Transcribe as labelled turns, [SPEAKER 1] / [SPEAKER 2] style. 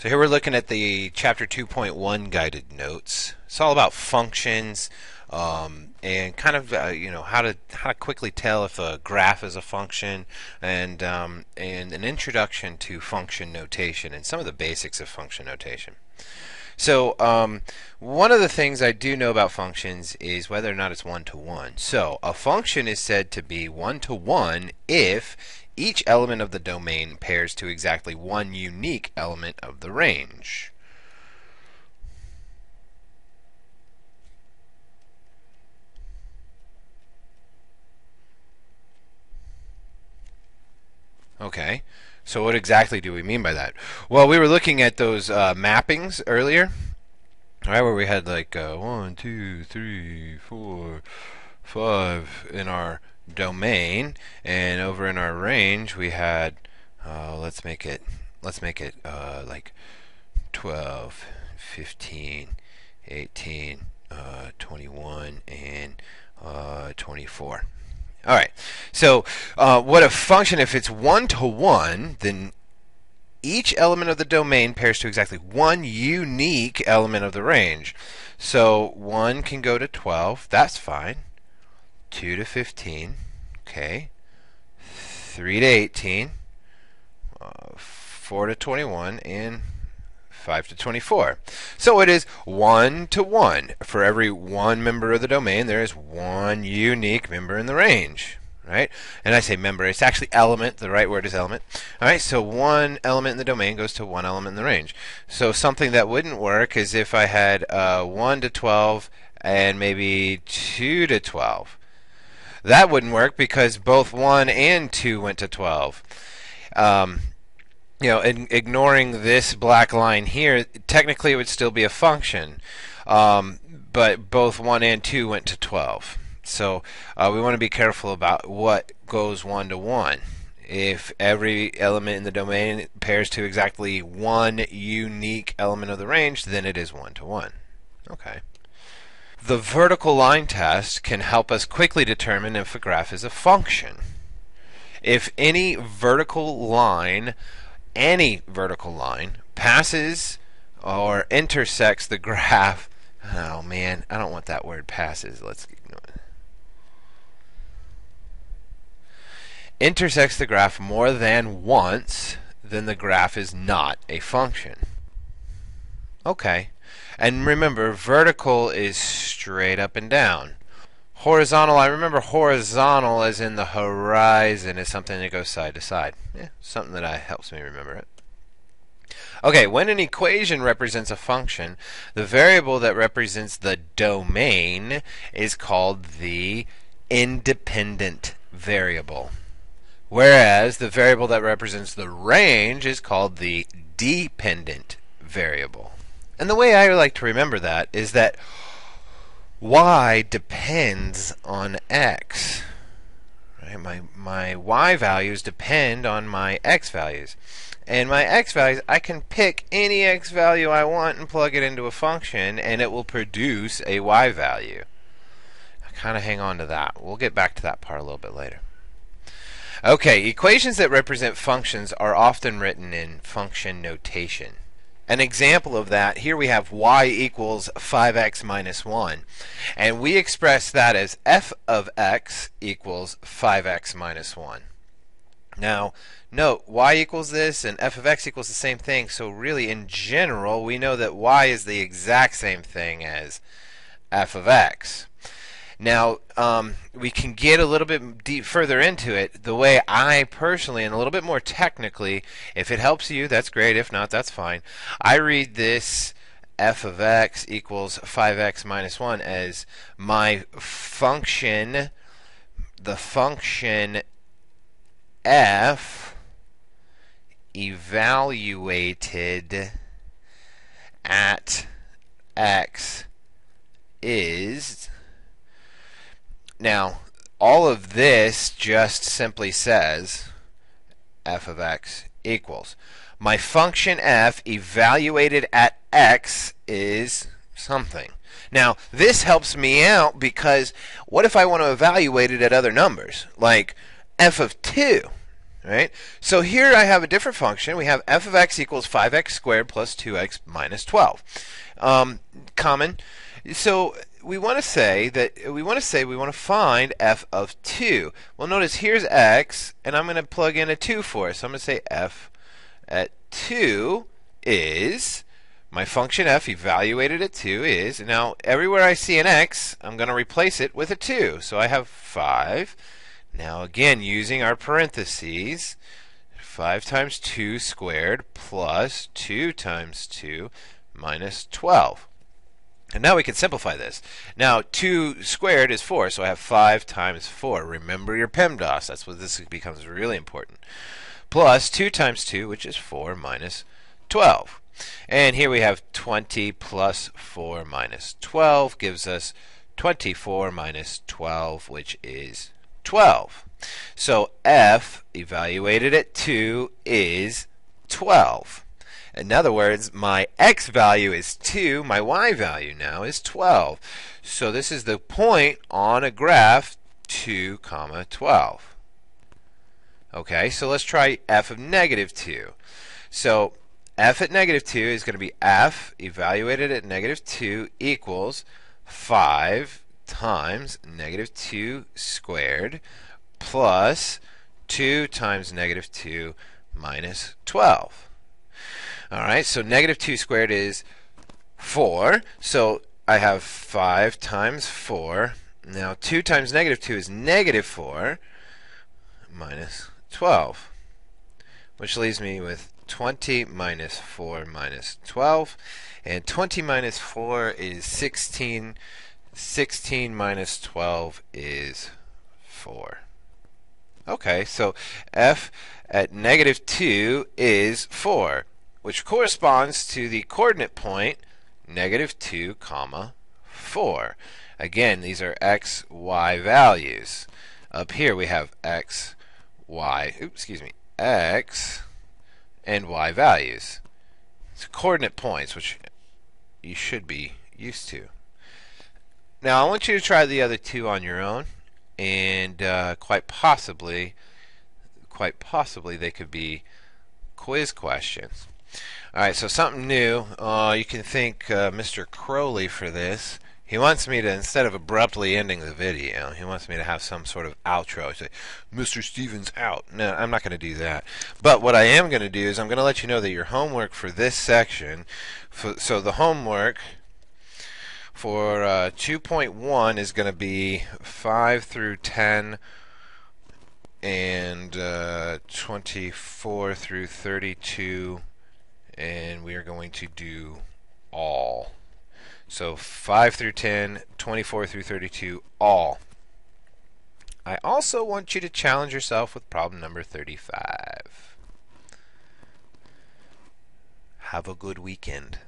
[SPEAKER 1] So here we're looking at the chapter 2.1 guided notes. It's all about functions and kind of how to quickly tell if a graph is a function and an introduction to function notation and some of the basics of function notation. So one of the things I do know about functions is whether or not it's one-to-one. So a function is said to be one-to-one if each element of the domain pairs to exactly one unique element of the range. Okay, so what exactly do we mean by that? Well, we were looking at those mappings earlier, right, where we had like 1, 2, 3, 4, 5 in our domain, and over in our range we had let's make it like 12, 15, 18, 21, and 24. All right. So what a function, if it's one-to-one, then each element of the domain pairs to exactly one unique element of the range. So 1 can go to 12. That's fine. 2 to 15. Okay. 3 to 18. 4 to 21. And 5 to 24. So it is one-to-one. For every one member of the domain, there is one unique member in the range. Right? And I say member, it's actually element. The right word is element. All right, so one element in the domain goes to one element in the range. So something that wouldn't work is if I had 1 to 12 and maybe 2 to 12. That wouldn't work because both 1 and 2 went to 12. Ignoring this black line here, technically it would still be a function, but both 1 and 2 went to 12. So we want to be careful about what goes one-to-one. If every element in the domain pairs to exactly one unique element of the range, then it is one-to-one. Okay. The vertical line test can help us quickly determine if a graph is a function. If any vertical line passes or intersects the graph, oh man, I don't want that word passes. Let's ignore it. Intersects the graph more than once, then the graph is not a function. Okay. And remember, vertical is straight up and down. Horizontal, I remember horizontal as in the horizon is something that goes side to side. Yeah, something that helps me remember it. Okay, when an equation represents a function, the variable that represents the domain is called the independent variable, whereas the variable that represents the range is called the dependent variable. And the way I like to remember that is that y depends on x. Right? My y values depend on my x values. And my x values, I can pick any x value I want and plug it into a function, and it will produce a y value. I kind of hang on to that. We'll get back to that part a little bit later. Okay, equations that represent functions are often written in function notation. An example of that, here we have y equals 5x minus 1. And we express that as f of x equals 5x minus 1. Now, note, y equals this and f of x equals the same thing. So really, in general, we know that y is the exact same thing as f of x. Now, we can get a little bit further into it. The way I personally, and a little bit more technically, if it helps you, that's great. If not, that's fine. I read this f of x equals 5x minus 1 as my function, the function f evaluated at x is... Now, all of this just simply says f of x equals. My function f evaluated at x is something. Now, this helps me out because what if I want to evaluate it at other numbers, like f of 2? Right? So here I have a different function. We have f of x equals 5x squared plus 2x minus 12. Common. So we want to find f of 2. Well, notice here's x, and I'm going to plug in a 2 for it. So I'm going to say f at 2 is, my function f evaluated at 2 is, now everywhere I see an x, I'm going to replace it with a 2. So I have 5. Now again, using our parentheses, 5 times 2 squared plus 2 times 2 minus 12. And now we can simplify this. Now 2 squared is 4, so I have 5 times 4. Remember your PEMDAS. That's what this becomes really important. Plus 2 times 2, which is 4 minus 12. And here we have 20 plus 4 minus 12 gives us 24 minus 12, which is 12. So f evaluated at 2 is 12. In other words, my x value is 2, my y value now is 12. So this is the point on a graph 2, 12. Okay, so let's try f of negative 2. So f at negative 2 is going to be f evaluated at negative 2 equals 5 times negative 2 squared plus 2 times negative 2 minus 12. Alright, so negative 2 squared is 4. So I have 5 times 4. Now 2 times negative 2 is negative 4 minus 12, which leaves me with 20 minus 4 minus 12. And 20 minus 4 is 16. 16 minus 12 is 4. Okay, so f at negative 2 is 4, which corresponds to the coordinate point negative 2, 4. Again, these are x, y values. Up here we have x, y, x and y values. It's coordinate points, which you should be used to. Now I want you to try the other two on your own, and quite possibly they could be quiz questions. Alright, so something new. You can thank Mr. Crowley for this. He wants me to, instead of abruptly ending the video, he wants me to have some sort of outro. Say, Mr. Stevens out. No, I'm not going to do that. But what I am going to do is I'm going to let you know that your homework for this section, so the homework for 2.1 is going to be 5 through 10 and 24 through 32, and we are going to do all. So 5 through 10, 24 through 32, all. I also want you to challenge yourself with problem number 35. Have a good weekend.